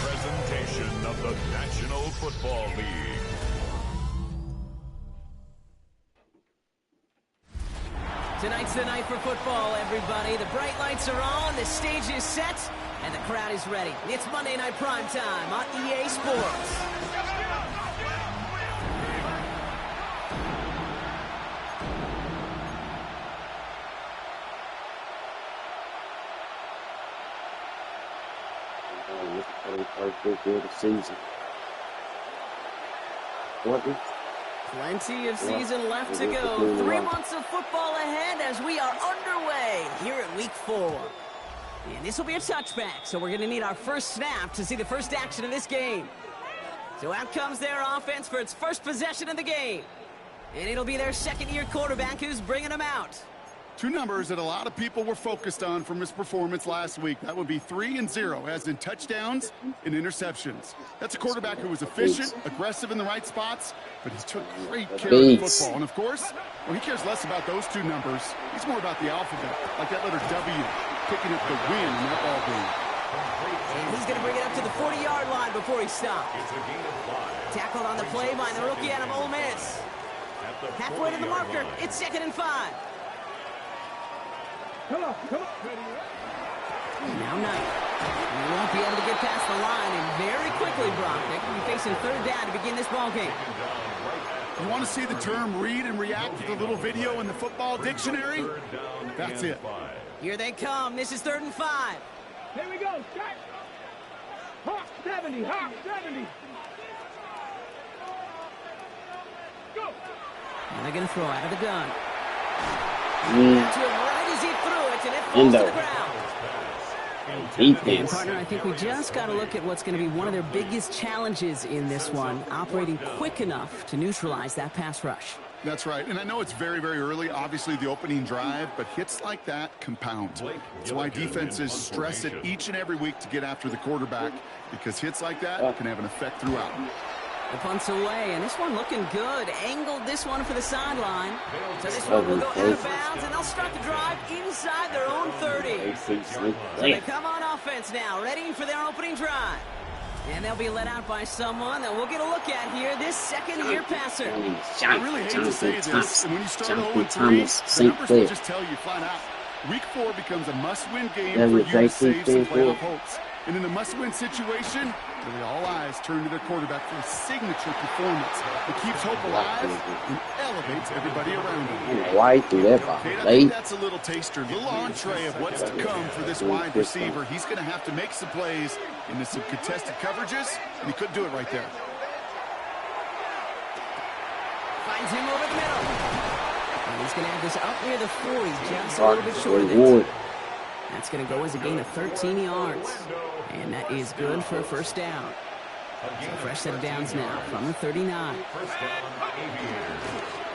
presentation of the National Football League. Tonight's the night for football, everybody. The bright lights are on, the stage is set, and the crowd is ready. It's Monday Night Prime Time on EA Sports. First game of the season. Plenty of season left to go. 3 months of football ahead as we are underway here at Week 4. And this will be a touchback, so we're going to need our first snap to see the first action of this game. So out comes their offense for its first possession of the game. And it'll be their second-year quarterback who's bringing them out. Two numbers that a lot of people were focused on from his performance last week. That would be 3 and 0, as in touchdowns and interceptions. That's a quarterback who was efficient, aggressive in the right spots, but he took great care of the football. And, of course, well, he cares less about those two numbers. He's more about the alphabet, like that letter W, picking up the win in that ball game. And he's going to bring it up to the 40-yard line before he stops. Tackled on the play by the rookie out of Ole Miss. Halfway to the marker, it's 2nd and 5. Come on. Now Knight. He won't be able to get past the line, and very quickly, Brock, they could be facing 3rd down to begin this ball game. You want to see the term read and react with a little video in the football dictionary? That's it. Here they come. This is 3rd and 5. Here we go. Check. Hawk 70. Hawk 70. Go. And they're going to throw out of the gun. To him right as he threw it, and it falls to the ground. And partner, I think we just got to look at what's going to be one of their biggest challenges in this one, operating quick enough to neutralize that pass rush. That's right, and I know it's very, very early, obviously the opening drive, but hits like that compound. That's why defenses stress it each and every week to get after the quarterback, because hits like that can have an effect throughout. The punt's away, and this one looking good. Angled this one for the sideline. So this one will go out of bounds, and they'll start the drive inside their own 30. So they come on offense now, ready for their opening drive. And they'll be let out by someone that we'll get a look at here, this second-year passer. I really hate to say this, and when you start 0-3, the numbers will just tell you flat out. Week 4 becomes a must-win game for you to save some playoff hopes. And in a must-win situation, really all eyes turn to their quarterback for a signature performance that keeps hope alive and elevates everybody around him. I think that's a little taster, a little entree of what's to come for this wide receiver. He's going to have to make some plays into some contested coverages, and he couldn't do it right there. Finds him over the middle. And he's going to have this up near the 40, just a little bit short of it. That's going to go as a gain of 13 yards. And that is good for a first down. So a fresh set of downs now from the 39.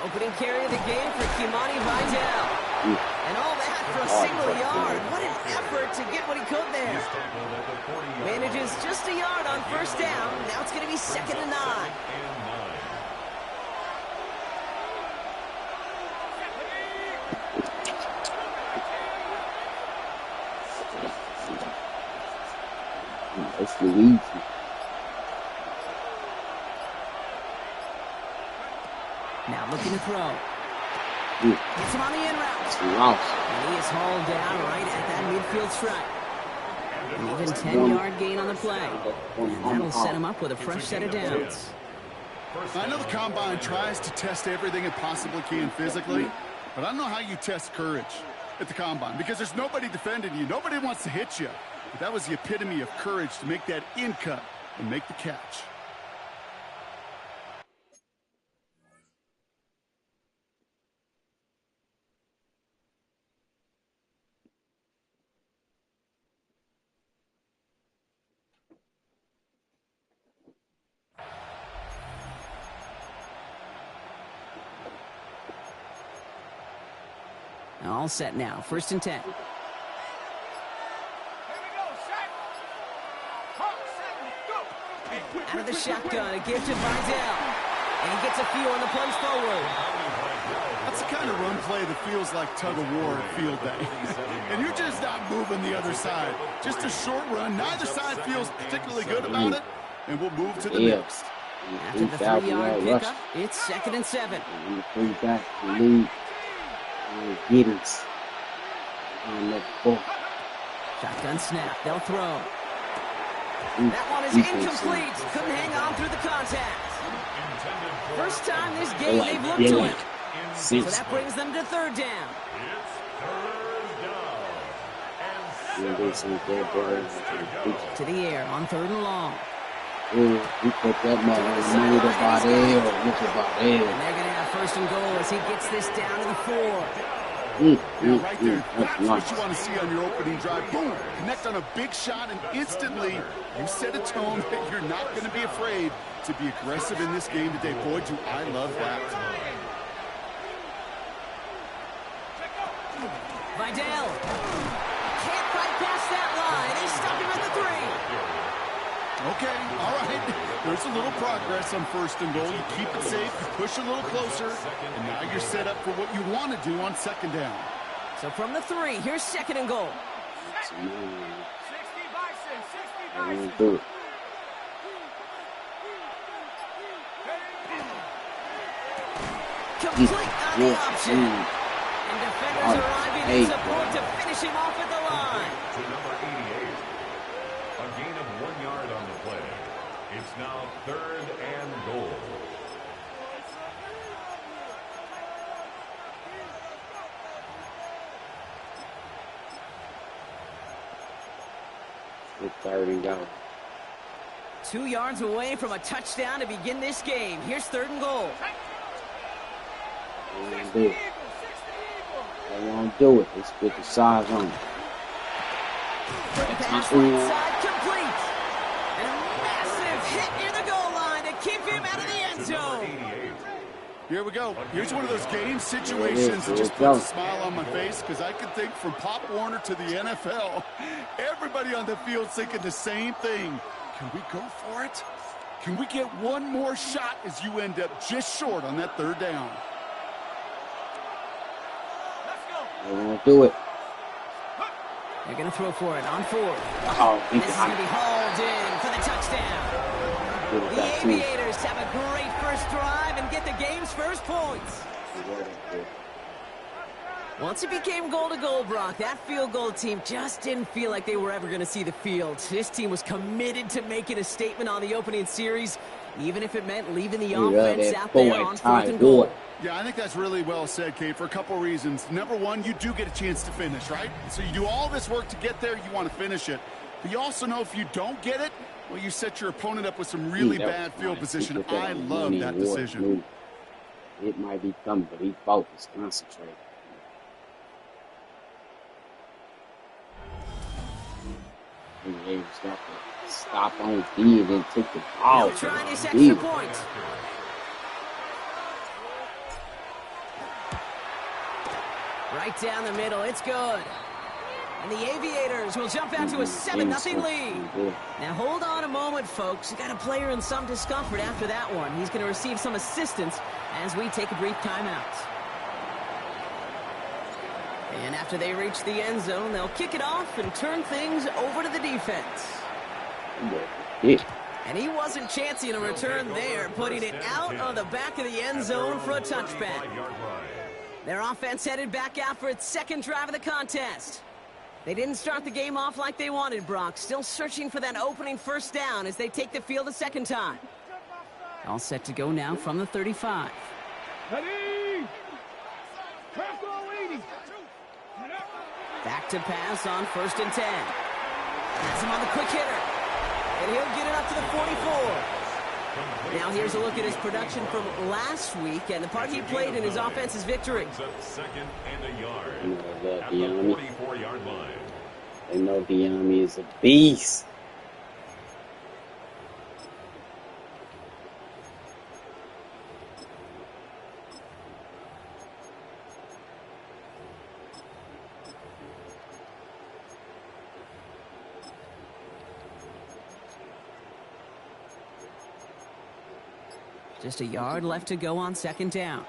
Opening carry of the game for Kimani Vidal. And all that for a single yard. What an effort to get what he could there. Manages just a yard on first down. Now it's going to be 2nd and 9. That's Luigi. Now looking to throw. Gets him on the in route. And he is hauled down right at that midfield stripe. An even 10-yard gain on the play. And that'll set him up with a fresh set of downs. I know the Combine tries to test everything it possibly can physically, but I don't know how you test courage at the Combine, because there's nobody defending you. Nobody wants to hit you. But that was the epitome of courage to make that in cut and make the catch. All set now. 1st and 10. Out of the shotgun, a gift to Vidal. And he gets a few on the punch forward. That's the kind of run play that feels like tug-of-war at field day. And you're just not moving the other side. Just a short run. Neither side feels particularly good about it. And we'll move to the next. After the 3-yard pickup, it's 2nd and 7. And the 3 back, the lead. Giddings. And the ball. Shotgun snap. They'll throw. That one is incomplete. Couldn't hang on through the contact. First time this game they've looked to it. So that brings them to 3rd down. To the air on 3rd and long. He put that man about there. And they're going to have 1st and goal as he gets this down to the 4. Now, right there, that's what you want to see on your opening drive. Boom! Connect on a big shot, and instantly you set a tone that you're not going to be afraid to be aggressive in this game today. Boy, do I love that. Vidal can't quite pass that line. He's stuck him at the 3. Okay, all right. There's a little progress on 1st and goal. You keep it safe, you push a little closer, and now you're set up for what you want to do on 2nd down. So from the 3, here's 2nd and goal. 60 Bison, 60 Bison. Do it. Complete on the option. And defenders arriving in support to finish him off at the line. To number 88. A gain of 1 yard on the play. It's now 3rd and goal. It's 3rd and goal. 2 yards away from a touchdown to begin this game. Here's 3rd and goal. They won't do it. Let's put the size on it. Pass right side complete. And a massive hit near the goal line to keep him out of the end zone. Here we go. Here's one of those game situations that just puts a smile on my face, because I can think from Pop Warner to the NFL, everybody on the field thinking the same thing. Can we go for it? Can we get one more shot as you end up just short on that 3rd down? They won't do it. They're going to throw for it on 4th. Oh, this is going to be hauled in for the touchdown. The Aviators have a great first drive and get the game's first points. Once it became goal-to-goal, Brock, that field goal team just didn't feel like they were ever going to see the field. This team was committed to making a statement on the opening series, even if it meant leaving the offense out there on 4th and goal. Yeah, I think that's really well said, Kate, for a couple of reasons. Number one, you do get a chance to finish, right? So you do all this work to get there, you want to finish it. But you also know if you don't get it, well, you set your opponent up with some really bad field position. I love that decision. It might be coming, but he focused, concentrated. He was got to stop on D and then take the ball. They'll try this extra point. Right down the middle, it's good. And the Aviators will jump out to a 7-0 lead. Now hold on a moment, folks. You got a player in some discomfort after that one. He's going to receive some assistance as we take a brief timeout. And after they reach the end zone, they'll kick it off and turn things over to the defense. And he wasn't chancing a return there, putting it out on the back of the end zone for a touchback. Their offense headed back out for its 2nd drive of the contest. They didn't start the game off like they wanted, Brock. Still searching for that opening 1st down as they take the field a 2nd time. All set to go now from the 35. Back to pass on 1st and 10. Has him on the quick hitter. And he'll get it up to the 44. Now here's a look at his production from last week and the part he played in his offense's victory. 2nd and a yard. At the 44-yard line. They know Diami is a beast. Just a yard left to go on 2nd down.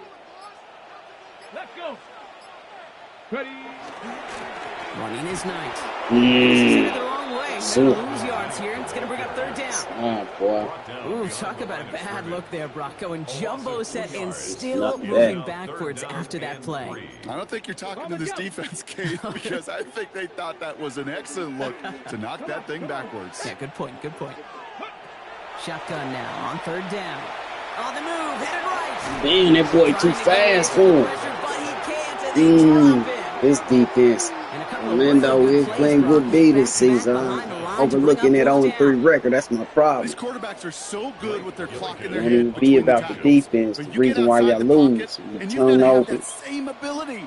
Running is Knight. This is headed the wrong way. They're gonna lose yards here. It's going to bring up third down. Oh, boy. Ooh, talk about a bad look there, Brock. Going jumbo set and still moving backwards after that play. I don't think you're talking to this defense, Kate, because I think they thought that was an excellent look to knock that thing backwards. Yeah, good point, good point. Shotgun now on third down. On the move, headed right. Man, that boy too fast for him. This defense. Orlando is playing good D this season. Overlooking that 0-3 record, that's my problem. These quarterbacks are so good with their clock in their And head. it be about the defense. The reason why y'all lose, you turn over,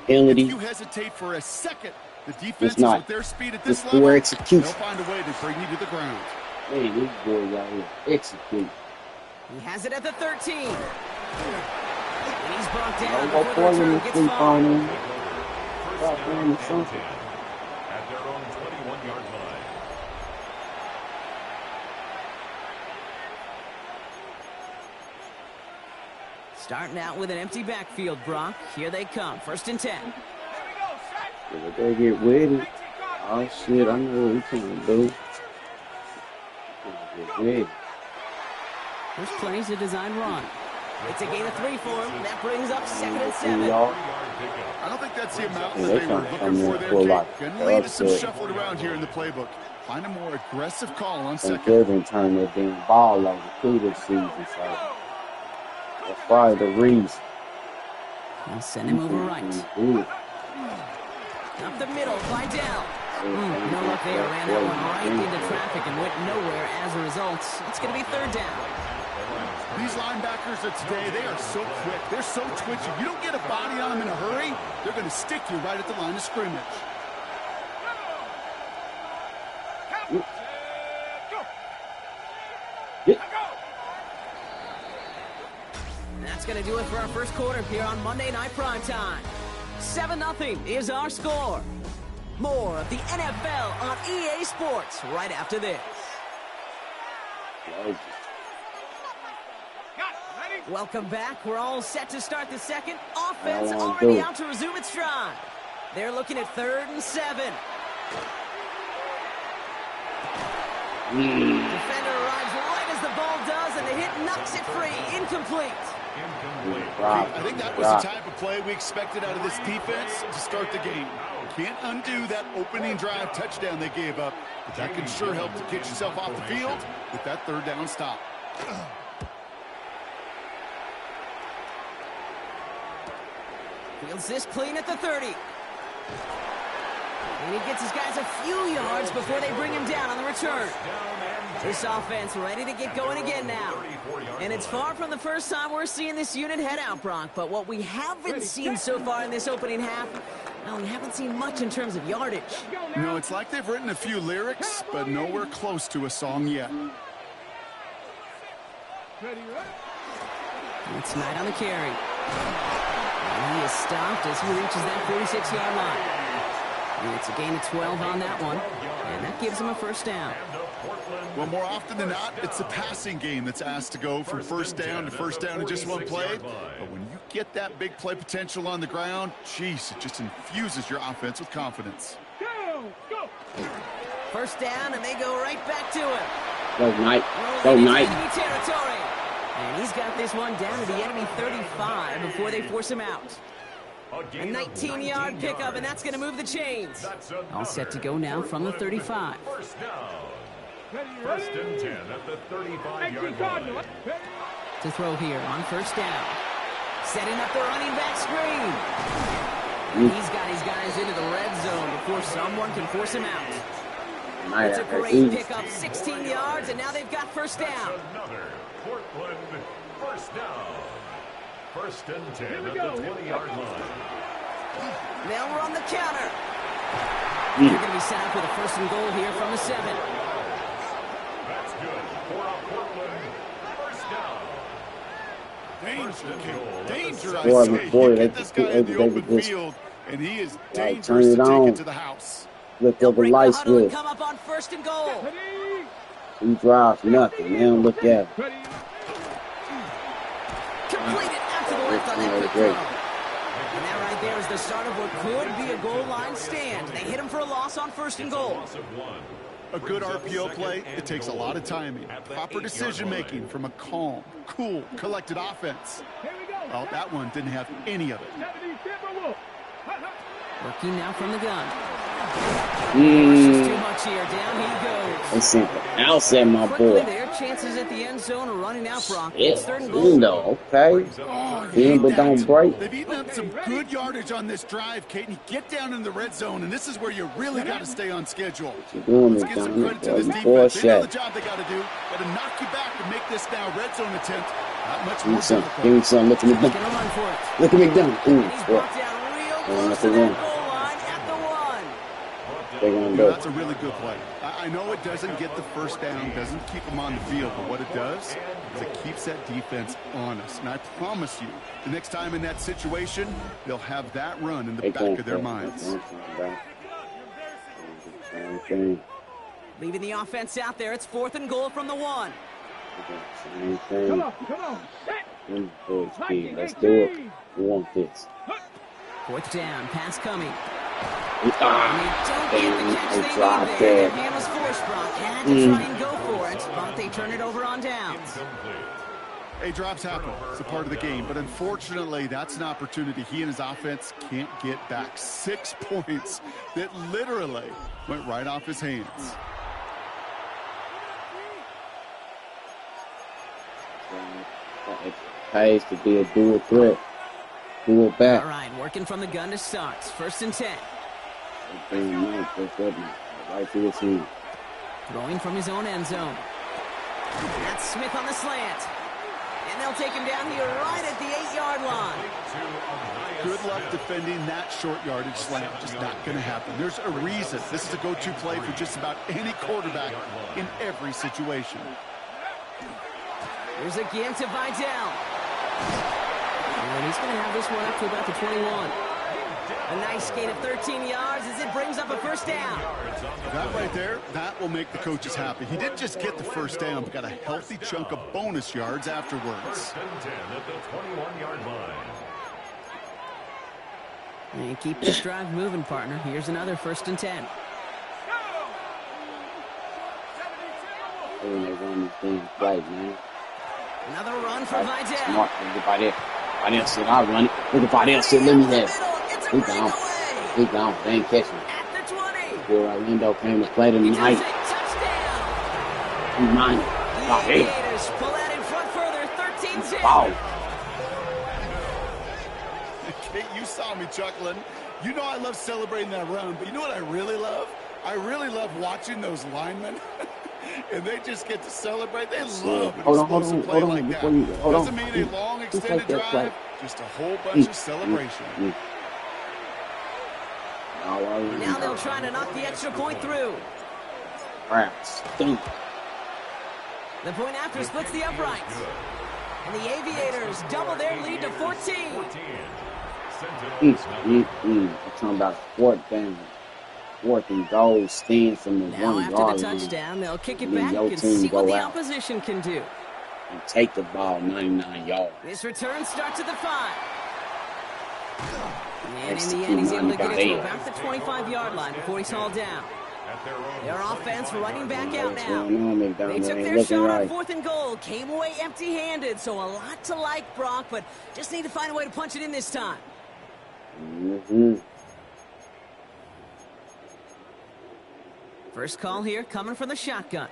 penalty. If you hesitate for a second, the defense It's not. with their speed at this It's level, poor they'll execution. find a way to bring you to the ground. Man, this boy out here execute. He has it at the 13. And he's brought down. I'll go before the for him return and gets sleep far. on him. First down and 10 at their own 21-yard line. Starting out with an empty backfield, Brock. Here they come. First and 10. If they get ready, oh shit, I know what we can do. Get ready. There's plenty to design run. It's a gain of 3 for him. That brings up second and 7. I don't think that's the amount that they're they were trying to looking come for in there, for Kate. like Gonna lead to some upset. shuffling around here in the playbook. Find a more aggressive call on And second. Kevin turned that damn ball over through this season, so that's probably the reason. They'll send him over right. Ooh. Up the middle, by down. No luck there. Ran that one right into traffic and went nowhere as a result. It's going to be third down. These linebackers of today, they are so quick. They're so twitchy. You don't get a body on them in a hurry, they're going to stick you right at the line of scrimmage. That's going to do it for our first quarter here on Monday Night Primetime. 7-0 is our score. More of the NFL on EA Sports right after this. Welcome back. We're all set to start the second. Offense already out to resume its stride. They're looking at 3rd and 7. Defender arrives right as the ball does, and the hit knocks it free. Incomplete. I think that was the type of play we expected out of this defense to start the game. Can't undo that opening drive touchdown they gave up, but that can sure help to get yourself off the field with that 3rd down stop. Fields this clean at the 30. And he gets his guys a few yards before they bring him down on the return. This offense ready to get going again now. And it's far from the first time we're seeing this unit head out, Brock. But what we haven't seen so far in this opening half, well, we haven't seen much in terms of yardage. No, it's like they've written a few lyrics, but nowhere close to a song yet. It's Knight on the carry. And he is stopped as he reaches that 46-yard line. And it's a gain of 12 on that one. And that gives him a first down. Well, more often than not, it's the passing game that's asked to go from first down to first down in just one play. But when you get that big play potential on the ground, geez, it just infuses your offense with confidence. First down, and they go right back to him. Go Knight. Go Knight. Enemy territory. And he's got this one down to the enemy 35 before they force him out. A 19-yard pickup, and that's going to move the chains. All set to go now from the 35. First down. First and 10 at the 35-yard line. To throw here on first down. Setting up the running back screen. He's got his guys into the red zone before someone can force him out. It's a great pickup, 16 yards, and now they've got first down. Another Portland first down. First and 10 at the 20-yard line. They'll run the counter. They're going to be set up with a first and goal here from the 7. That's good for a Portland first down. Danger, I say. Get this guy in the open field, and he is dangerous to take it to the house. Look over the light switch. Come up on first and goal. He drives nothing. They don't look at him. Completed out to the left on that quick throw. And that right there is the start of what could be a goal line stand. They hit him for a loss on 1st and goal. A good RPO play, it takes a lot of timing, proper decision-making from a calm, cool, collected offense. Well, that one didn't have any of it. Working now from the gun. Too much here. Down he goes. They sent the outside, my boy. Their chances at the end zone are running out, Brock. It's 3rd and goal. no, okay. In, but don't break. They've eaten up some good yardage on this drive, Kate. And you get down in the red zone, and this is where you really got to stay on schedule. Let's get some credit to this defense. They know the job they got to do. Got to knock you back to make this now red zone attempt not much more difficult. Give me some. Look at me dunk. Look at me dunk. Ooh, He's brought down real close to that goal line at the 1. They're gonna go. That's a really good play. I know it doesn't get the first down, doesn't keep them on the field, but what it does is it keeps that defense honest. And I promise you, the next time in that situation, they'll have that run in the back of their minds. Leaving the offense out there. It's 4th and goal from the 1. Come on. Let's do it. We want this. 4th down. Pass coming. They dropped that. Man was forced, Brock. Had to try and go for it, but they turn it over on downs. Hey, drops happen. It's a part of the game. But unfortunately, that's an opportunity he and his offense can't get back. 6 points that literally went right off his hands. It pays to be a dual threat. Dual back. All right, working from the gun to start. 1st and 10. Right to his hand. Throwing from his own end zone. That's Smith on the slant. And they'll take him down here right at the 8-yard line. Good luck defending that short yardage slant. Just not going to happen. There's a reason. This is a go-to play for just about any quarterback in every situation. Here's again to Vidal. And he's going to have this one up to about the 21. A nice gain of 13 yards as it brings up a 1st down. That right there, that will make the coaches happy. He didn't just get the 1st down, but got a healthy chunk of bonus yards afterwards. And keep this drive moving, partner. Here's another 1st and 10. When they run these things right, man. Another run for Vidal. Smart. Everybody else said, I'll run it. Everybody else said, let me have it. He gone. He gone. They ain't catching it. At the 20. Before Orlando came to play tonight. He's mine. Oh, hey. Pull that in front further. 13-10. Wow. Kate, you saw me chuckling. You know I love celebrating that run, but you know what I really love? I really love watching those linemen. And they just get to celebrate. They love an explosive play like that. Doesn't mean a long extended drive, just a whole bunch of celebration. Now they'll try to knock the extra point through. The point after splits the uprights. And the Aviators double their lead to 14. I'm talking about 4th and goal, stand from the now 1 after yard the line. touchdown, they'll kick it back and see what the opposition can do. And take the ball 99 yards. This return starts at the 5. And in the end, he's able to get it to about the 25-yard line before he's hauled down. Their offense running back out now. They took their shot on 4th and goal, came away empty-handed, so a lot to like, Brock, but just need to find a way to punch it in this time. First call here, coming from the shotgun.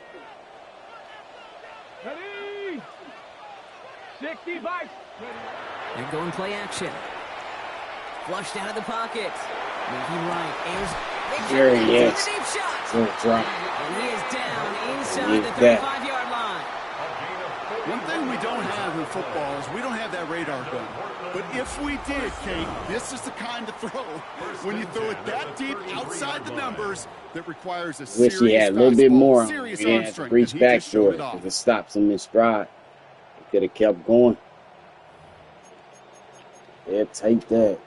Ready? 65. They're going play action. Flushed out of the pocket. Moving right. There he is. The deep shot. Drop. And he is down inside the 35-yard line. One thing we don't have in football is we don't have that radar gun. But if we did, Kate, this is the kind of throw when you throw it that deep outside the numbers that requires a serious wish he had a little bit more. Serious He had to reach back for it. If it stops him in stride, he could have kept going. Yeah, take that.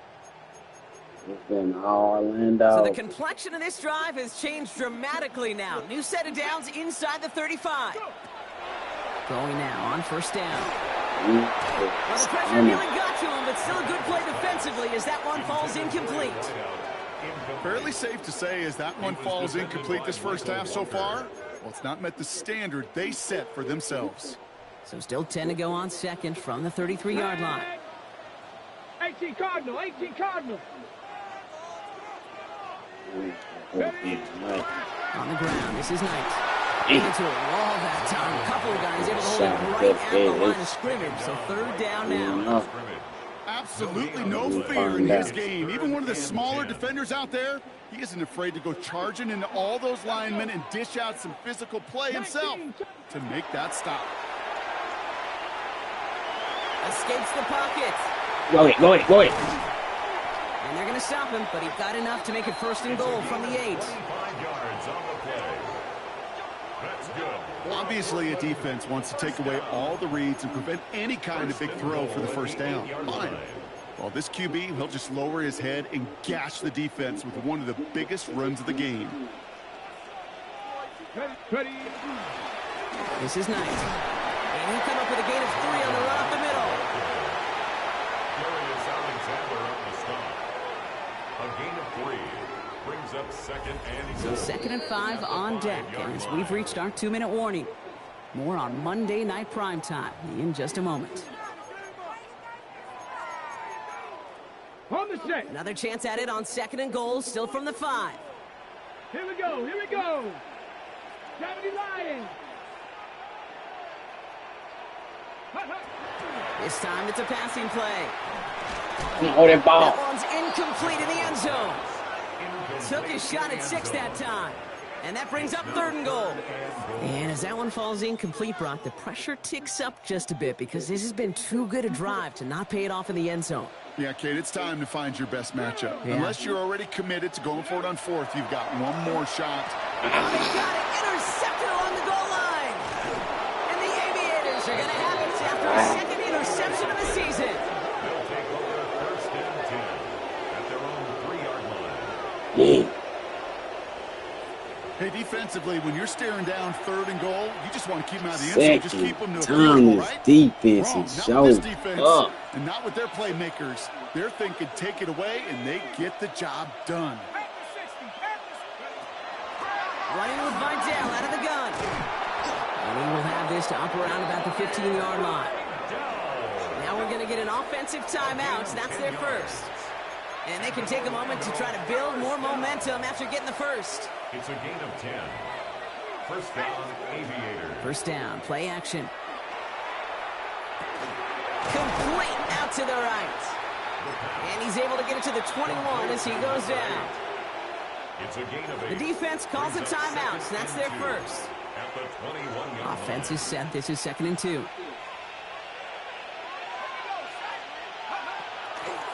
It's been Orlando. So the complexion of this drive has changed dramatically now. New set of downs inside the 35. Going now on 1st down. Well, the pressure nearly got to him, but still a good play defensively as that one falls incomplete. Fairly safe to say as that one falls incomplete this first half so far, well, it's not met the standard they set for themselves. So still 10 to go on second from the 33-yard line. 18 Cardinal, 18 Cardinal. On the ground, this is Knight. Into a wall that time. A couple of guys able to hold it right at the line of scrimmage. So third down now. Absolutely no fear in his game. Even one of the smaller defenders out there, he isn't afraid to go charging into all those linemen and dish out some physical play himself to make that stop. Escapes the pocket. Go it. And they're going to stop him, but he got enough to make it first and goal from the 8. 5 yards on the play. That's good. Obviously, a defense wants to take away all the reads and prevent any kind of big throw for the first down. Fine. Well, this QB, he'll just lower his head and gash the defense with one of the biggest runs of the game. This is Knight. And he'll come up with a gain of 3 on the run up the middle. A gain of 3 brings up second and So 2nd and 5 on deck as we've reached our 2-minute warning. More on Monday Night Primetime in just a moment. On the set. Another chance at it on 2nd and goal, still from the 5. Here we go. Gravity Lions. This time it's a passing play. Hold that ball. That one's incomplete in the end zone. Took his shot at 6 that time. And that brings up 3rd and goal. And as that one falls incomplete, Brock, the pressure ticks up just a bit because this has been too good a drive to not pay it off in the end zone. Yeah, Kate, it's time to find your best matchup. Yeah. Unless you're already committed to going for it on 4th, you've got one more shot. They got it intercepted along the goal line. And the Aviators are going to have it after a 2nd interception of the season. they'll take over 1st and 10 at their own 3-yard line. Hey, defensively, when you're staring down 3rd and goal, you just want to keep them out of the end zone. Just keep them to a field goal, right? Defense Wrong. is Not with this showing defense, up. and not with their playmakers. They're thinking take it away, and they get the job done. Running with Vidal out of the gun. And he will have this to up around about the 15-yard line. Now we're going to get an offensive timeout. That's their first. And they can take a moment to try to build more momentum after getting the first. It's a gain of 10. First down, Aviators. First down, play action. Complete out to the right. And he's able to get it to the 21 as he goes down. It's a gain of 8. The defense calls a timeout, so that's their first. At the 21-yard Offense is set. This is 2nd and 2.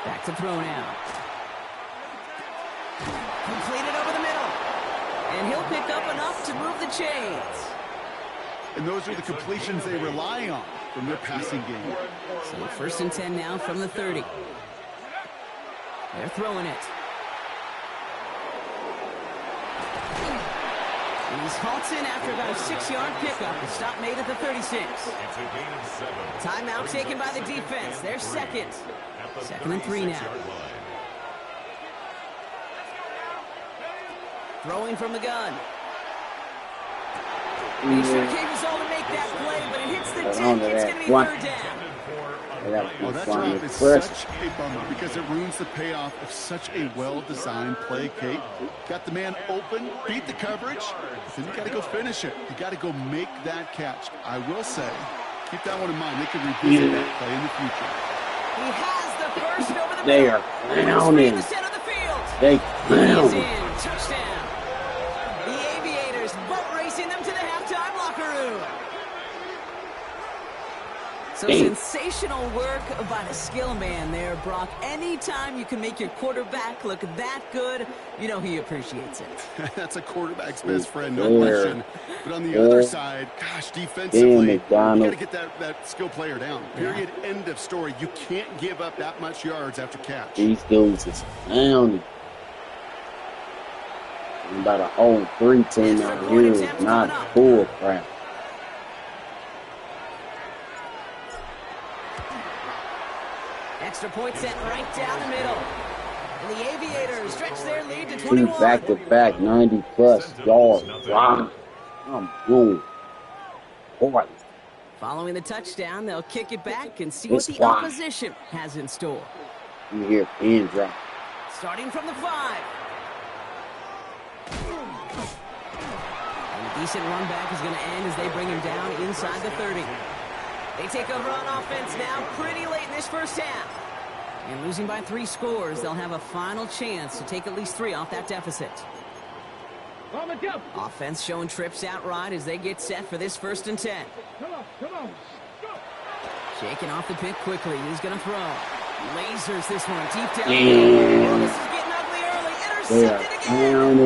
Back to throw now. Completed over the middle. And he'll pick up enough to move the chains. And those are the completions they rely on from their passing game. So 1st and 10 now from the 30. They're throwing it. He's halted after about a 6-yard pickup. A stop made at the 36. It's a gain of 7. Timeout taken by the defense. They're second. 2nd and 3 now. Throwing from the gun. He sure gave us all to make that play, but it hits the deck. It's going to be 3rd down. Well, that drop is such a bummer because it ruins the payoff of such a well-designed play, Kate. Got the man open, beat the coverage, then you got to go finish it. You got to go make that catch. I will say, keep that one in mind. They can revisit that play in the future. He has the first over the They are clowning. the center of the field. They He's clown. in. Touchdown. The Aviators boat racing them to the halftime locker room. So sensational work by the skill man there, Brock. Anytime you can make your quarterback look that good, you know he appreciates it. That's a quarterback's best friend, no question. But on the other side, gosh, defensively, you got to get that skill player down. Period. End of story. You can't give up that much yards after catch. These dudes is clowning. About a whole 3 team out here is not bull crap. extra point sent right down the middle. And the Aviators stretch their lead to 2 21. back-to-back 90-plus yards. Wow. I'm going. Boy. Following the touchdown, they'll kick it back and see what the opposition has in store. You hear pin drop. Starting from the 5. And a decent run back is going to end as they bring him down inside the 30. They take over on offense now pretty late in this first half. And losing by 3 scores, they'll have a final chance to take at least 3 off that deficit. Offense showing trips outright as they get set for this 1st and 10. Come on. Shaking off the pick quickly. He's going to throw. Lasers this one deep down. Yeah. Oh, this is getting ugly early. Intercepted again.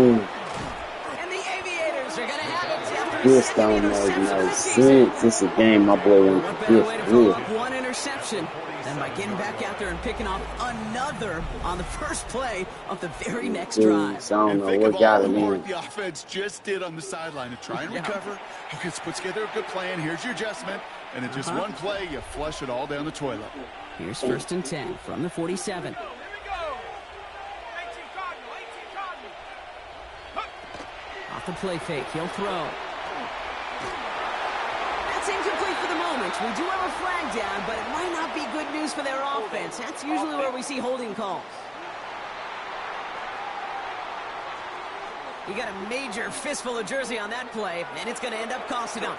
And the Aviators are going to have it after This don't make no sense. This is a game my boy went What to better way to follow up this. one interception than by getting back out there and picking off another on the first play of the very next drive. I don't And know think what of got all him the in. work the offense just did on the sideline to try and recover. Okay, let's put together a good plan. Here's your adjustment. And in just one play, you flush it all down the toilet. Here's 1st and 10 from the 47. Here we go. 18 Cardinal. Off the play fake, he'll throw. That's incomplete for the moment. We do have a flag down, but it might not be good news for their offense. That's usually where we see holding calls. You got a major fistful of jersey on that play, and it's going to end up costing them.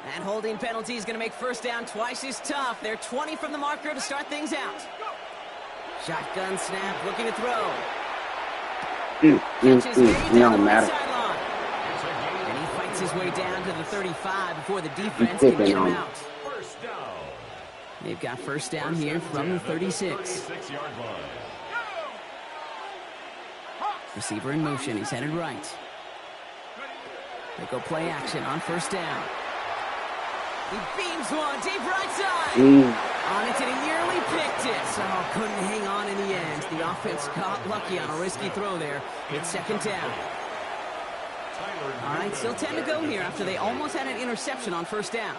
That holding penalty is going to make 1st down twice as tough. They're 20 from the marker to start things out. Shotgun snap, looking to throw. Catches made It down don't the right matter. sideline. And he fights his way down to the 35 before the defense can get him out. First down. They've got 1st down here from the 36. 36-yard line. Receiver in motion. He's headed right. They go play action on 1st down. He beams one deep right side. On it, and he nearly picked it. So couldn't hang on in the end. The offense got lucky on a risky throw there. It's 2nd down. All right, still 10 to go here after they almost had an interception on 1st down.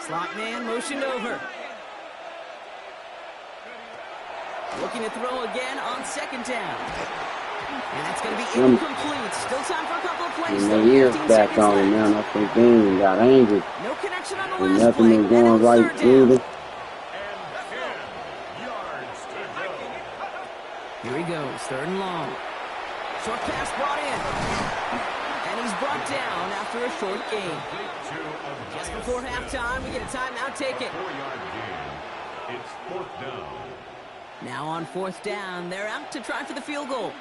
Slot man motioned over. Looking to throw again on 2nd down. And that's going to be incomplete. Still time for a couple of plays. And the ears back on him, man. I think they got angry. No connection on the And last play. nothing was going right through them. Here he goes, 3rd and long. Short pass brought in. And he's brought down after a short gain. Just before halftime, we get a timeout taken. 4-yard gain. It's 4th down. Now on 4th down, they're out to try for the field goal.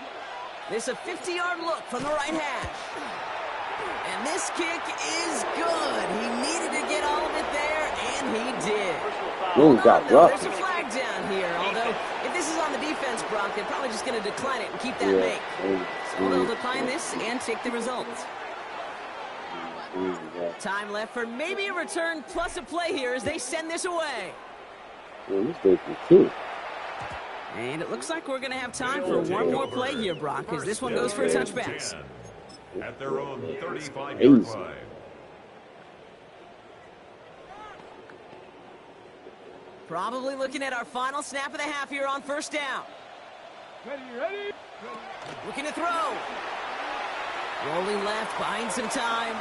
This is a 50-yard look from the right hash. And this kick is good. He needed to get all of it there, and he did. Ooh, got rough. There's a flag down here, although if this is on the defense, Brock, they're probably just going to decline it and keep that make. So they'll decline this and take the results. Time left for maybe a return plus a play here as they send this away. And it looks like we're going to have time for one more play here, Brock, as this one goes for a touchback. At their own 35-yard line. Probably looking at our final snap of the half here on 1st down. Ready. Looking to throw. Rolling left, buying some time.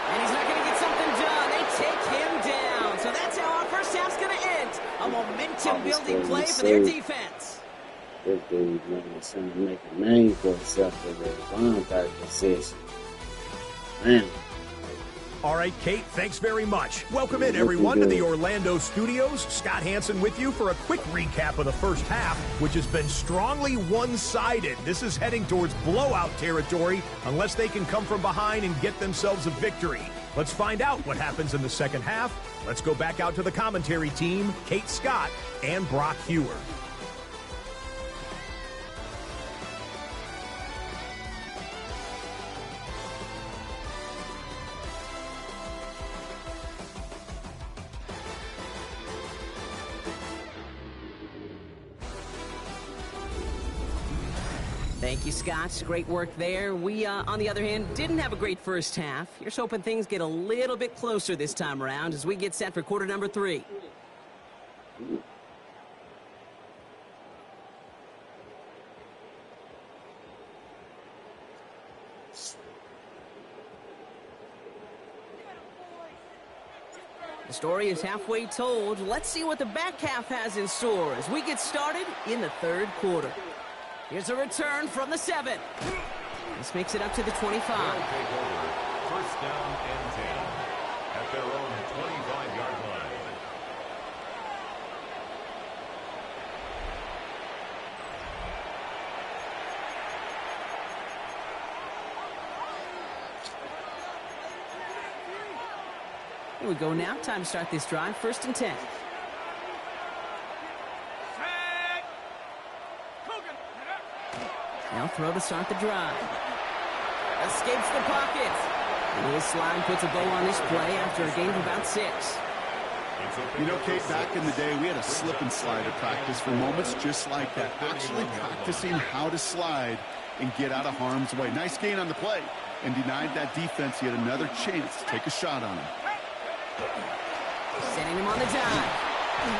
And he's not going to get something done. They take him down. So that's how our first half's going to end. A momentum-building play for their defense. This dude, man, is trying to make a name for himself for the linebacker position. Man. All right, Kate, thanks very much. Welcome in, everyone, to the Orlando studios. Scott Hansen with you for a quick recap of the first half, which has been strongly one-sided. This is heading towards blowout territory unless they can come from behind and get themselves a victory. Let's find out what happens in the second half. Let's go back out to the commentary team, Kate Scott and Brock Hewer. Thank you, Scott. Great work there. We, on the other hand, didn't have a great first half. Here's hoping things get a little bit closer this time around as we get set for quarter number 3. The story is halfway told. Let's see what the back half has in store as we get started in the third quarter. Here's a return from the 7. This makes it up to the 25. First down and 10 at their own 25-yard line. Here we go now. Time to start this drive. First and 10. They'll throw to start the drive. Escapes the pocket. And his slide puts a bow on this play after a gain of about 6. You know, Kate, back in the day, we had a slip and slide at practice for moments just like that. Actually practicing how to slide and get out of harm's way. Nice gain on the play. And denied that defense yet another chance to take a shot on him. Sending him on the dive.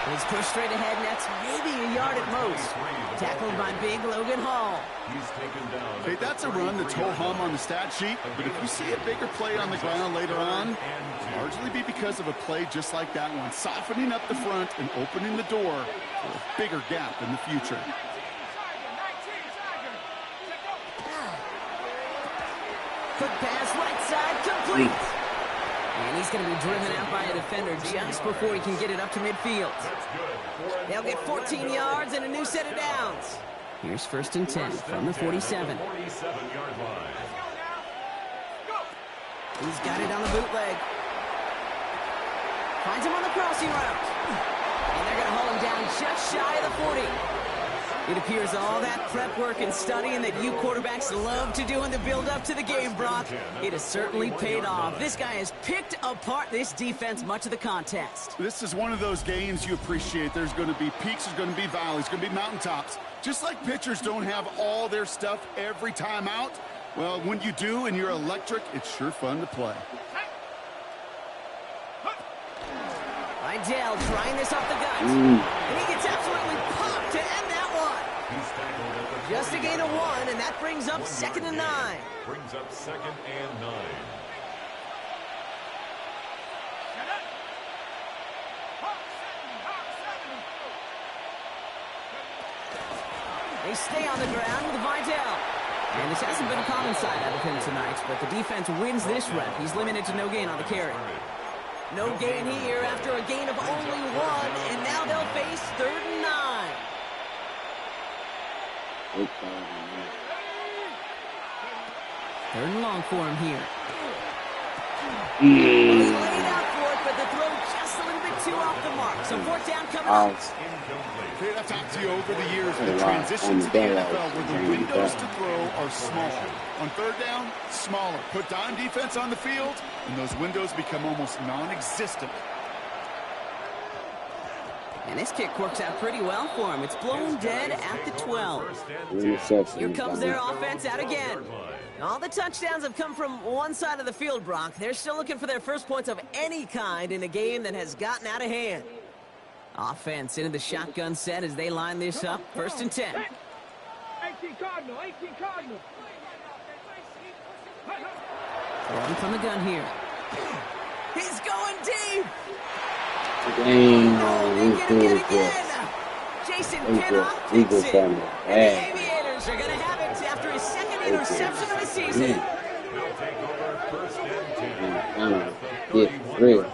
He's pushed straight ahead, and that's maybe a yard at most. Tackled by big Logan Hall. He's taken down. Hey, that's a run that's ho-hum on the stat sheet, but if you see a bigger play on the ground later on, it'll largely be because of a play just like that one, softening up the front and opening the door for a bigger gap in the future. Quick pass, right side, complete. And he's going to be driven out by a defender just before he can get it up to midfield. They'll get 14 yards and a new set of downs. Here's first and 10 from the 47. 47-yard line. He's got it on the bootleg. Finds him on the crossing route. And they're going to haul him down just shy of the 40. It appears all that prep work and studying that you quarterbacks love to do in the build-up to the game, Brock, it has certainly paid off. This guy has picked apart this defense much of the contest. This is one of those games you appreciate. There's going to be peaks, there's going to be valleys, going to be mountaintops. Just like pitchers don't have all their stuff every time out, well, when you do and you're electric, it's sure fun to play. Rydell trying this off the gut. And he gets absolutely popped to end that one. Just a gain of 1, and that brings up 2nd and 9. Brings up 2nd and 9. They stay on the ground with Rydell. And this hasn't been a common side out of him tonight, but the defense wins this rep. He's limited to no gain on the carry. No gain here after a gain of only 1, and now they'll face 3rd and 9. Third and long for him here. He laid out for it, but the throw just a little bit too off the mark. So 4th down coming up. Kate, I've talked to you over the years of the transitions in the NFL where the windows to throw are smaller. On 3rd down, smaller. Put dime defense on the field, and those windows become almost non-existent. And this kick works out pretty well for him. It's blown dead at the 12. Here comes their offense out again. All the touchdowns have come from one side of the field, Brock. They're still looking for their first points of any kind in a game that has gotten out of hand. Offense into the shotgun set as they line this up. 1st and 10. 18 Cardinal, 18 Cardinal. Throwing from the gun here. He's going deep. Jason Pinnock takes it. And the Aviators are going to have it after his 2nd interception of the season. They'll take over 1st and 10.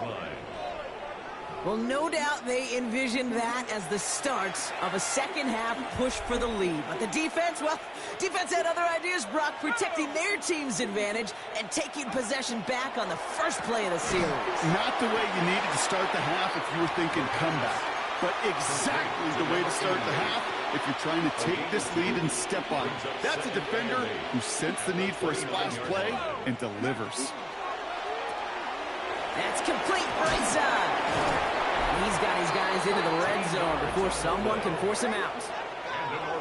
Well, no doubt they envisioned that as the start of a second-half push for the lead. But the defense, well, defense had other ideas, Brock, protecting their team's advantage and taking possession back on the first play of the series. Not the way you needed to start the half if you were thinking comeback, but exactly the way to start the half if you're trying to take this lead and step on it. That's a defender who sensed the need for a splash play and delivers. That's complete right side. He's got his guys into the red zone before someone can force him out.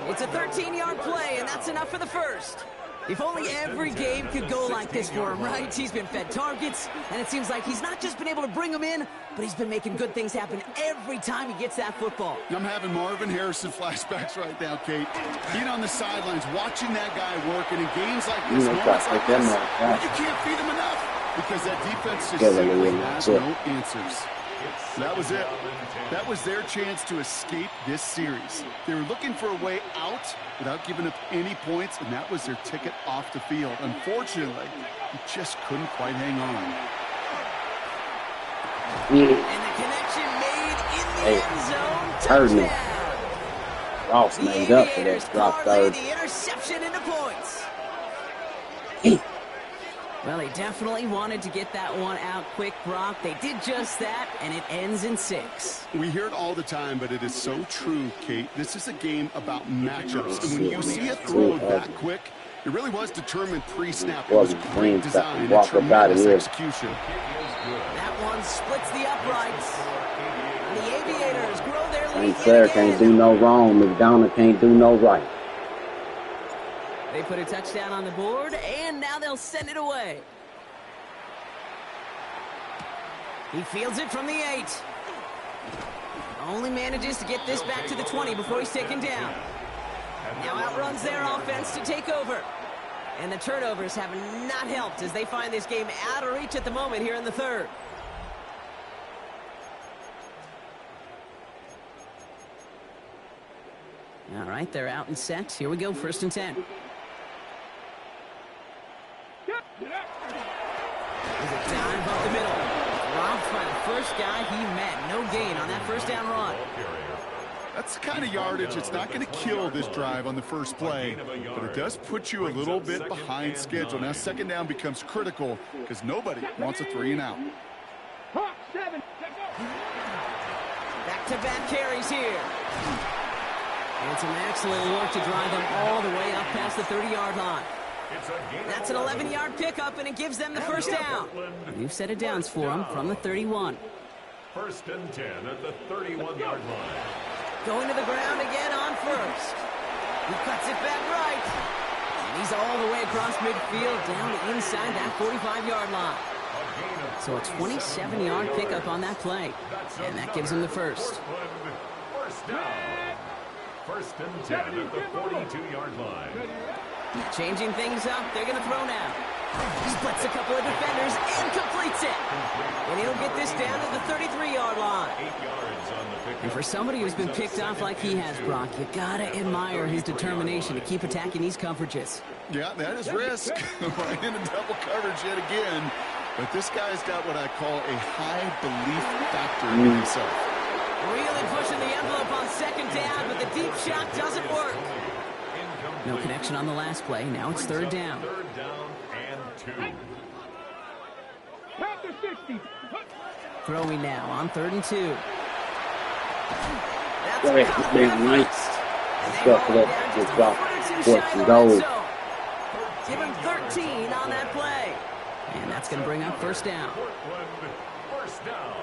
It's a 13-yard play, and that's enough for the first. If only every game could go like this for him, right? He's been fed targets, and it seems like he's not just been able to bring them in, but he's been making good things happen every time he gets that football. I'm having Marvin Harrison flashbacks right now, Kate. Being on the sidelines, watching that guy work, and in games like this, moments like this, you can't feed him enough because that defense just simply has no answers. That was it. That was their chance to escape this series. They were looking for a way out without giving up any points, and that was their ticket off the field. Unfortunately, he just couldn't quite hang on. And the connection made in the end zone. Touchdown. Ross made up for that drop third. The interception into points. Well, he definitely wanted to get that one out quick, Brock. They did just that, and it ends in 6. We hear it all the time, but it is so true, Kate. This is a game about matchups. And when you see a throw that quick, it really was determined pre-snap. It was great design and tremendous execution. That one splits the uprights. The Aviators grow their lead. St. Clair can't do no wrong. McDonald can't do no right. They put a touchdown on the board, and now they'll send it away. He fields it from the 8. Only manages to get this back to the 20 before he's taken down. Now outruns their offense to take over. And the turnovers have not helped as they find this game out of reach at the moment here in the 3rd. All right, they're out and set. Here we go, 1st and 10. There's a dive up the middle. Robbed by the first guy he met. No gain on that 1st down run. That's the kind of yardage it's not going to kill this drive on the first play, but it does put you a little bit behind schedule. Now 2nd down becomes critical because nobody wants a 3 and out. Back-to-back carries here. And some excellent work to drive them all the way up past the 30-yard line. That's an 11-yard pickup, and it gives them the 1st down. New set of downs for them from the 31. 1st and 10 at the 31-yard line. Going to the ground again on 1st. He cuts it back right. And he's all the way across midfield down inside that 45-yard line. So a 27-yard pickup on that play. And that gives him the 1st. 1st down. 1st and 10 at the 42-yard line. Changing things up, they're going to throw now. Splits a couple of defenders and completes it. And he'll get this down to the 33-yard line. 8 yards on the pick. And for somebody who's been picked off like he has, Brock, you got to admire his determination to keep attacking these coverages. Yeah, that is risk. Right into double coverage yet again. But this guy's got what I call a high belief factor in himself. Really pushing the envelope on 2nd down, but the deep shot doesn't work. No connection on the last play. Now it's 3rd down. 3rd down and 2. Throwing now on 3rd and 2. That's Go ahead, man, nice. Stuff it up. Just drop 4th and goal. Give him 13 on that play. And that's going to bring up 1st down. 1st down.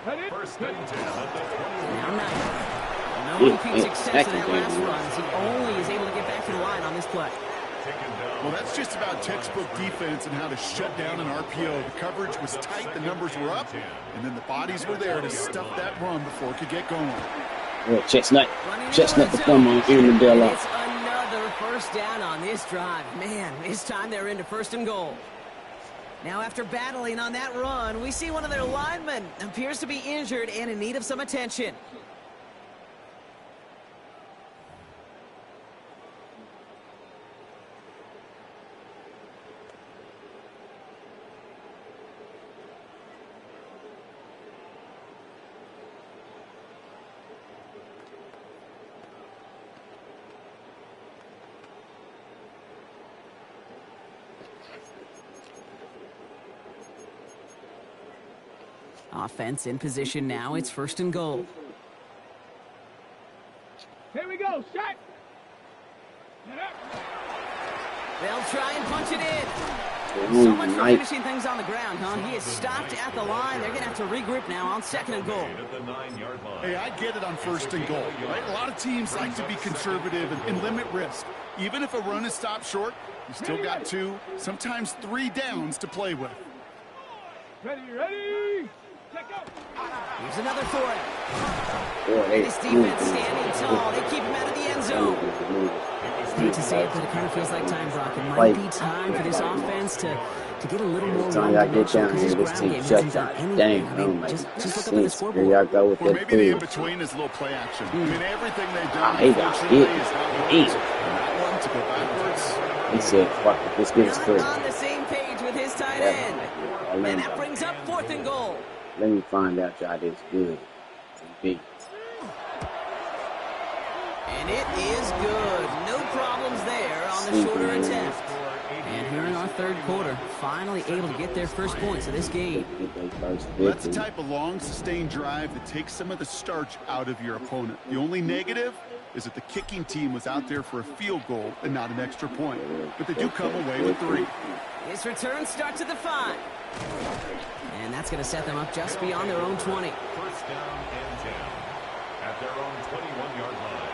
1st and 10 at the 20. Now 9. No repeat success in that last run as he only is able to get back to the line on this play. Well, that's just about textbook defense and how to shut down an RPO. The coverage was tight, the numbers were up, and then the bodies were there to stuff that run before it could get going. Yeah, Chestnut to come on in the Dell. It's another 1st down on this drive. Man, this time they're into 1st and goal. Now, after battling on that run, we see one of their linemen appears to be injured and in need of some attention. Offense in position now. It's 1st and goal. Here we go. Shot. They'll try and punch it in. So much for finishing things on the ground, huh? He is stopped at the line. They're going to have to regroup now on 2nd and goal. Hey, I get it on 1st and goal, right? A lot of teams like to be conservative and limit risk. Even if a run is stopped short, you still got 2, sometimes 3 downs to play with. Ready. Check out. Here's another for it. Boy, This defense standing tall. They keep him out of the end zone. I hate to say it, but it kind of feels like time, Brock. It might be time for this offense to get a little more time y'all get down here, this team shut down. Dang, I don't make just look up at the sense. scoreboard. Here y'all go with Or that maybe the food. in-between is a little play action. I mean, everything they've Ah, done, he got unfortunately, hit. is how it He. works. And that one to go backwards. He said, fuck it, let's get his Not food. on the same page with his tight Yeah. end. And that brings up 4th and goal. Let me find out y'all this good. TV. And it is good. No problems there on the shorter attempt. And here in our 3rd quarter, finally able to get their first points of this game. That's the type of long, sustained drive that takes some of the starch out of your opponent. The only negative is that the kicking team was out there for a field goal and not an extra point. But they do come away with 3. This return starts at the 5. And that's going to set them up just beyond their own 20. First down and 10 at their own 21-yard line.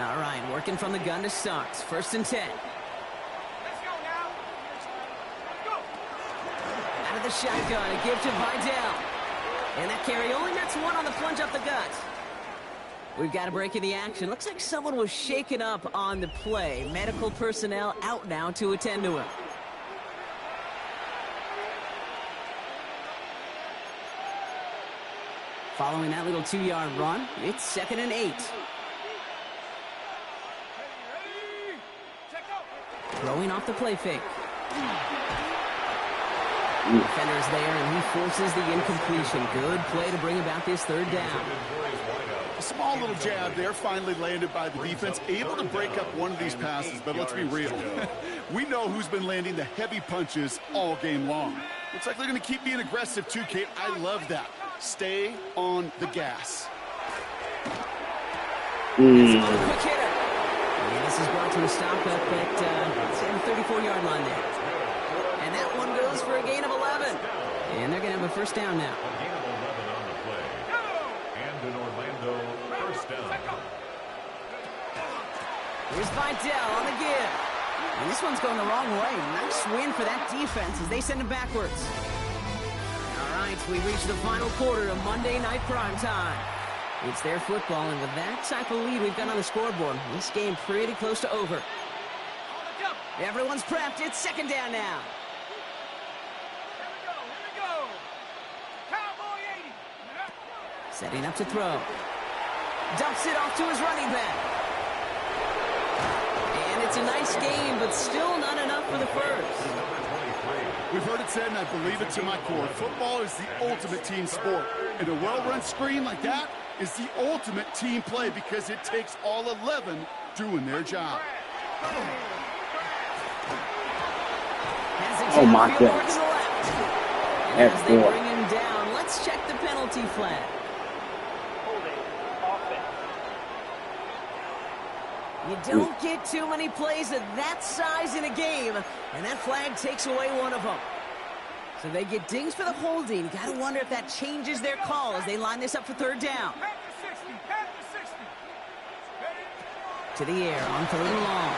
All right, working from the gun to start. 1st and 10. Let's go now. Let's go. Out of the shotgun, a give to Vidal. And that carry only nets 1 on the plunge up the gut. We've got a break in the action. Looks like someone was shaken up on the play. Medical personnel out now to attend to him. Following that little 2-yard run, it's 2nd and 8. Check out. Throwing off the play fake. Defender's there, and he forces the incompletion. Good play to bring about this 3rd down. A small little jab there, finally landed by the defense, able to break up one of these passes, but let's be real. We know who's been landing the heavy punches all game long. Looks like they're going to keep being aggressive too, Kate. I love that. Stay on the gas. Quick hitter. And this is brought to a stop up at the 34-yard line there. And that one goes for a gain of 11. And they're going to have a first down now. A gain of 11 on the play. And an Orlando first down. Here's Vidal on the give. And this one's going the wrong way. Nice win for that defense as they send him backwards. All right, we reach the final quarter of Monday Night Prime Time. It's their football, and with that type of lead we've got on the scoreboard, this game pretty close to over. Everyone's prepped. It's 2nd down now. Here we go. Cowboy 80. Setting up to throw. Dumps it off to his running back. And it's a nice game, but still not enough for the first. We've heard it said, and I believe it to my core, football is the ultimate team sport. And a well-run screen like that is the ultimate team play because it takes all 11 doing their job. Oh my goodness. And as they bring him down, let's check the penalty flag. You don't get too many plays of that size in a game, and that flag takes away one of them. So they get dings for the holding. Got to wonder if that changes their call as they line this up for 3rd down. To the air on 3rd and long.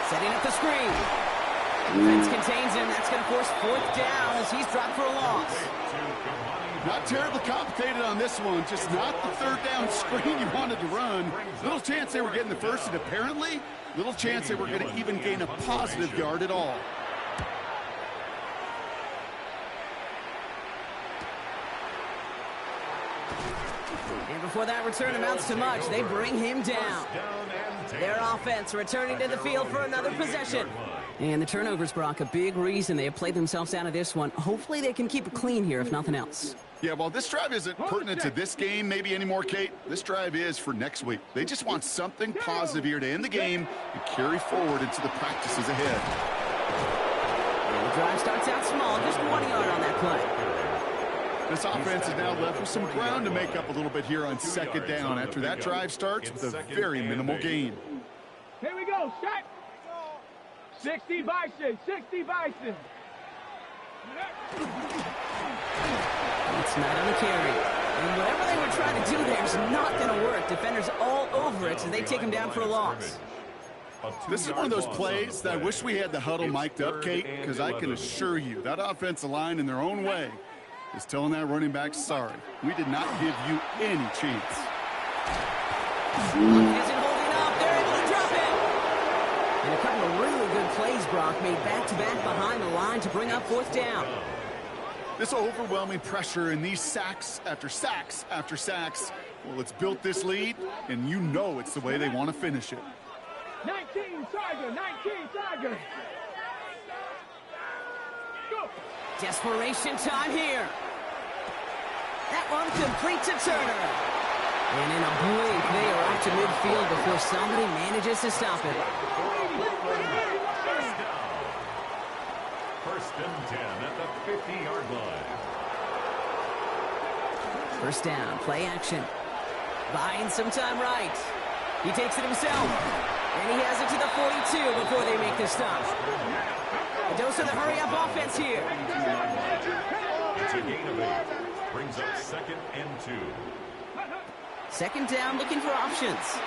Setting up the screen. Defense contains him. That's going to force 4th down as he's dropped for a loss. Not terribly complicated on this one. Just not the 3rd down screen you wanted to run. Little chance they were getting the first, and apparently little chance they were going to even gain a positive yard at all. And before that return amounts to much, they bring him down. Their offense returning to the field for another possession. And the turnovers, Brock, a big reason they have played themselves out of this one. Hopefully they can keep it clean here, if nothing else. Yeah, well, this drive isn't pertinent to this game maybe anymore, Kate. This drive is for next week. They just want something positive here to end the game and carry forward into the practices ahead. And the drive starts out small, just 1 yard on that play. This offense is now left with some ground to make up a little bit here on 2nd down after that drive starts with a very minimal gain. Here we go, shot. 60 Bison, 60 Bison. minutes, night on the carry. And whatever they were trying to do there is not going to work. Defenders all over it, so they take him down for a loss. This is one of those plays that I wish we had the huddle mic'd up, Kate, because I can assure you that offensive line in their own way is telling that running back, sorry, we did not give you any chance. Isn't holding up. They're able to drop it. And a couple of really good plays, Brock, made back-to-back behind the line to bring up fourth down. This overwhelming pressure and these sacks after sacks after sacks, well, it's built this lead, and you know it's the way they want to finish it. 19 Tiger, 19 Tiger. Go. Desperation time here. That one complete to Turner. And in a blink, they are out to midfield before somebody manages to stop it. First and 10 at the 50-yard line. First down, play action. Buying some time right. He takes it himself. And he has it to the 42 before they make the stop. A dose of the hurry-up offense here. It's a gain of 8. Brings up second and 2. Second down, looking for options.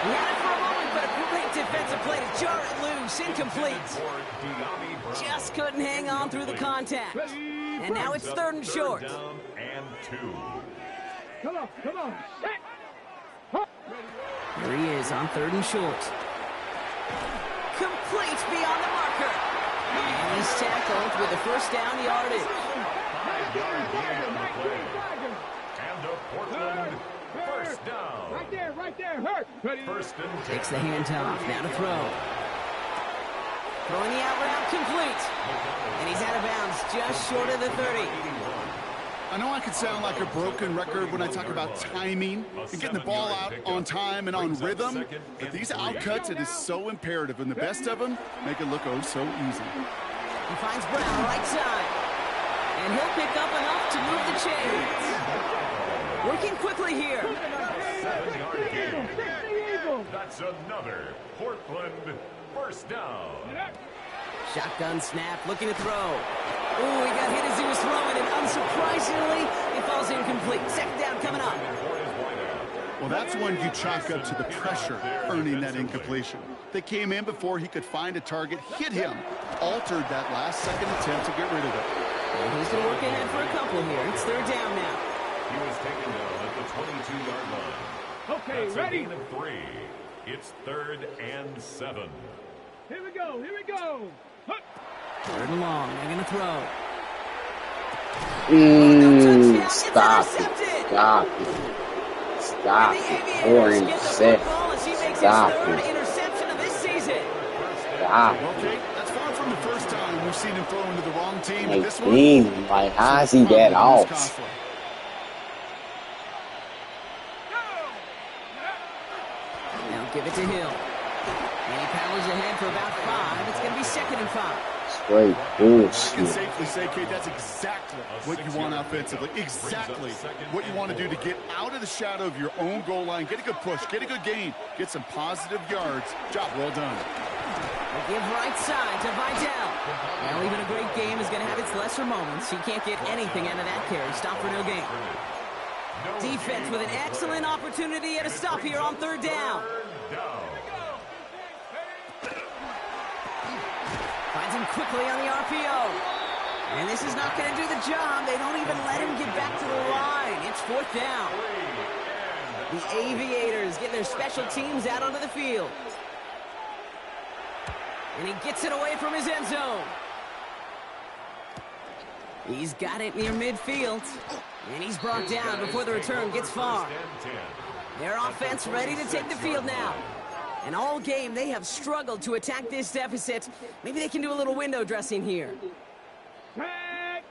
He had it for a moment, but a great defensive play to jar it loose. Incomplete. Just couldn't hang on through the contact. And now it's third and short. Down and 2. Come on, come on. Here he is on third and short. Complete beyond the marker. And he's tackled with the first down yardage. 5-yard gain on the play. And a Portland first down. Right there, hurt. First and 10. Takes the handoff, now to throw. Throwing the out route complete. And he's out of bounds, just short of the 30. I know I could sound like a broken record when I talk about timing and getting the ball out on time and on rhythm, but these outcuts, it is so imperative, and the best of them make it look oh so easy. He finds Brown right side. And he'll pick up enough to move the chains. Working quickly here. 7-yard gain. That's another Portland first down. Shotgun snap, looking to throw. Ooh, he got hit as he was throwing, and unsurprisingly, it falls incomplete. Second down coming up. Well, that's when you chalk up to the pressure earning that incompletion. They came in before he could find a target, hit him, altered that last second attempt to get rid of it. And he's going to work ahead for a couple here. It's third down now. He was taken down at the 22-yard line. Okay, That's ready? a gain of 3. It's third and 7. Here we go. Third and long, they're going to throw. Stop it. Stop it. 4 interceptions. Stop it. Interception of this season. Stop Well, Kate, that's far from the first time we've seen him throw into the wrong team. it. This Like, like, how is he that off? Now give it to Hill. And he powers ahead for about 5. It's going to be second and 5. Straight I can bullshit. safely say, Kate, that's exactly what you want offensively. Exactly what you want to do to get out of the shadow of your own goal line, get a good push, get a good gain, get some positive yards. Job well done. They give right side to Vidal. Well, even a great game is going to have its lesser moments. He can't get anything out of that carry. Stop for no gain. Defense with an excellent opportunity at a stop here on third down. Finds him quickly on the RPO. And this is not going to do the job. They don't even let him get back to the line. It's fourth down. The Aviators get their special teams out onto the field. And he gets it away from his end zone. He's got it near midfield. And he's brought down before the return gets far. Their offense ready to take the field now. And all game, they have struggled to attack this deficit. Maybe they can do a little window dressing here. Tag.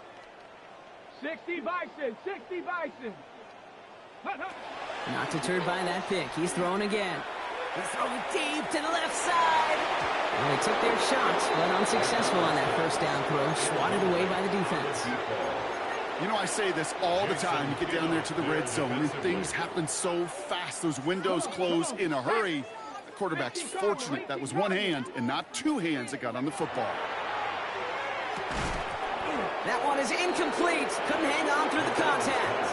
60 Bison. Not deterred by that pick. He's throwing again. He's throwing deep to the left side. Well, they took their shots, but unsuccessful on that first down throw. Swatted away by the defense. You know, I say this all the time. You get down there to the red zone, and things happen so fast. Those windows close in a hurry. The quarterback's fortunate that was one hand and not two hands that got on the football. That one is incomplete. Couldn't hang on through the contact.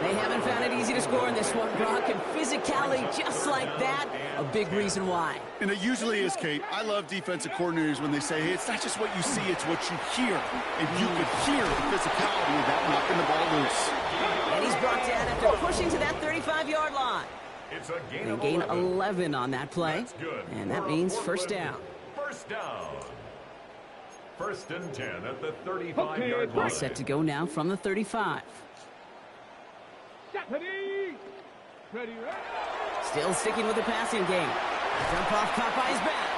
They haven't found it easy to score in this one, Brock, and physicality just like that, a big reason why. And it usually is, Kate. I love defensive coordinators when they say, hey, it's not just what you see, it's what you hear. And you could hear the physicality of that knocking the ball loose. And he's brought down after pushing to that 35-yard line. It's a gain They of gain 11. 11 on that play, and that means first down. First down. First and 10 at the 35-yard All line. set to go now from the 35. Ready? Ready, ready. Still sticking with the passing game. Jump off caught by his back.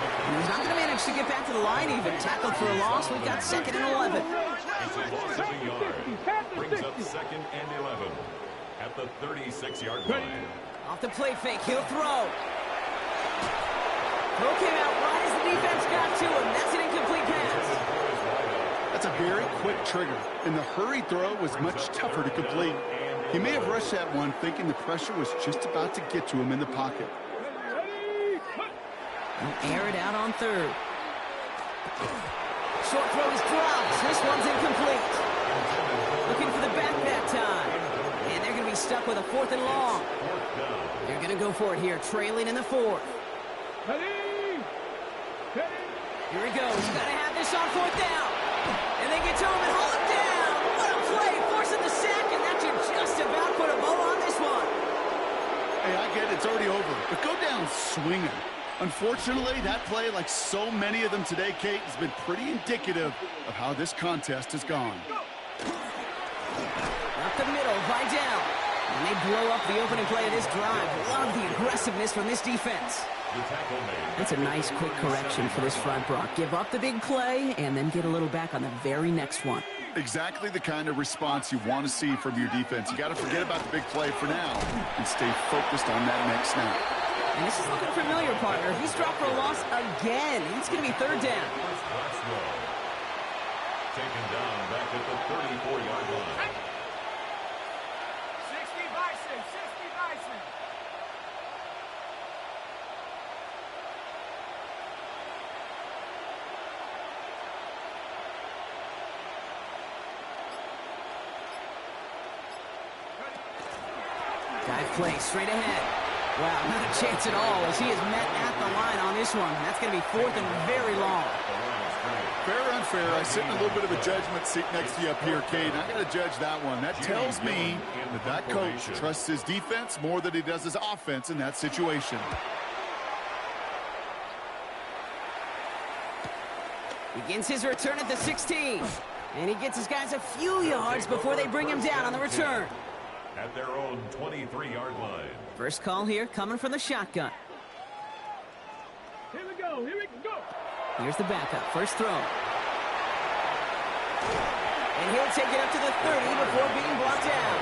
And he's not going to manage to get back to the line even. Tackled for a loss. We've got second and 11. It's a loss of a yard. Brings up second and 11 at the 36-yard line. Off the play fake. He'll throw. Throw came out right as the defense got to him. That's an incomplete pass. That's a very quick trigger, and the hurried throw was much tougher to complete. He may have rushed that one thinking the pressure was just about to get to him in the pocket. He'll air it out on third. Short throw is dropped. This one's incomplete. Looking for the back that time. And they're going to be stuck with a fourth and long. They're going to go for it here, trailing in the fourth. Ready? Ready? Here he goes. Got to have this on fourth down. And they get to him and haul him down. What a play, forcing the sack, and that should just about put a bow on this one. Hey, I get it. It's already over. But go down swinging. Unfortunately, that play, like so many of them today, Kate, has been pretty indicative of how this contest has gone. Up the middle, Vidal. And they blow up the opening play of this drive. Love the aggressiveness from this defense. That's a nice, quick correction for this front, Brock. Give up the big play and then get a little back on the very next one. Exactly the kind of response you want to see from your defense. You got to forget about the big play for now and stay focused on that next snap. And this is looking familiar, partner. He's dropped for a loss again. It's going to be third down. Taken down back at the 34-yard line. 60 Bison, 60 Bison. Dive play straight ahead. Wow, not a chance at all as he is met at the line on this one. That's going to be fourth and very long. Fair or unfair, I sit in a little bit of a judgment seat next to you up here, Kate. I got to judge that one. That tells me that coach trusts his defense more than he does his offense in that situation. Begins his return at the 16. And he gets his guys a few yards before they bring him down on the return. At their own 23-yard line. First call here coming from the shotgun. Here we go, here we go. Here's the backup. First throw. And he'll take it up to the 30 before being brought down.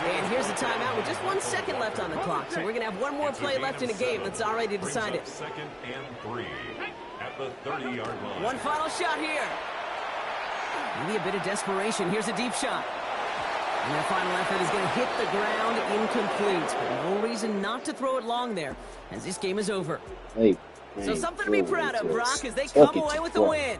And here's the timeout with just 1 second left on the clock. So we're going to have one more play left in the game that's already decided. Second and 3 at the 30-yard line. One final shot here. Maybe a bit of desperation. Here's a deep shot. And that final effort is going to hit the ground incomplete. But no reason not to throw it long there, as this game is over. Hey, So something to be proud of, Brock, as they come away with the win.